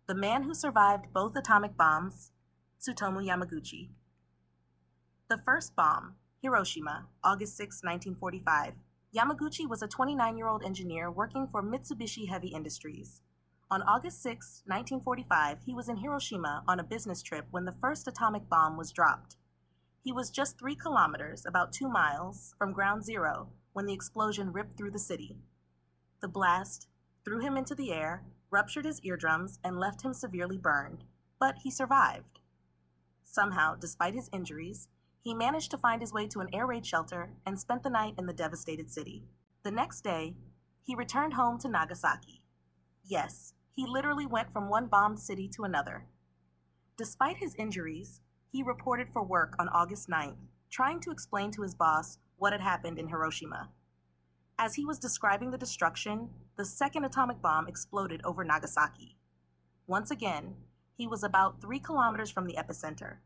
The man who survived both atomic bombs, Tsutomu Yamaguchi. The first bomb, Hiroshima, August 6, 1945. Yamaguchi was a 29-year-old engineer working for Mitsubishi Heavy Industries. On August 6, 1945, he was in Hiroshima on a business trip when the first atomic bomb was dropped. He was just 3 kilometers, about 2 miles, from ground zero when the explosion ripped through the city. The blast threw him into the air, ruptured his eardrums, and left him severely burned, but he survived. Somehow, despite his injuries, he managed to find his way to an air raid shelter and spent the night in the devastated city. The next day, he returned home to Nagasaki. Yes, he literally went from one bombed city to another. Despite his injuries, he reported for work on August 9th, trying to explain to his boss what had happened in Hiroshima. As he was describing the destruction, the second atomic bomb exploded over Nagasaki. Once again, he was about 3 kilometers from the epicenter.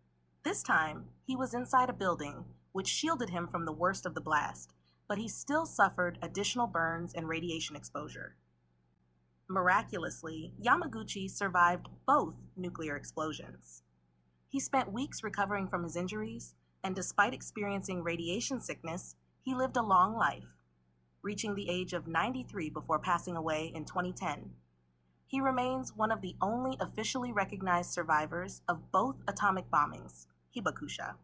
This time, he was inside a building, which shielded him from the worst of the blast, but he still suffered additional burns and radiation exposure. Miraculously, Yamaguchi survived both nuclear explosions. He spent weeks recovering from his injuries, and despite experiencing radiation sickness, he lived a long life, reaching the age of 93 before passing away in 2010. He remains one of the only officially recognized survivors of both atomic bombings, Hibakusha.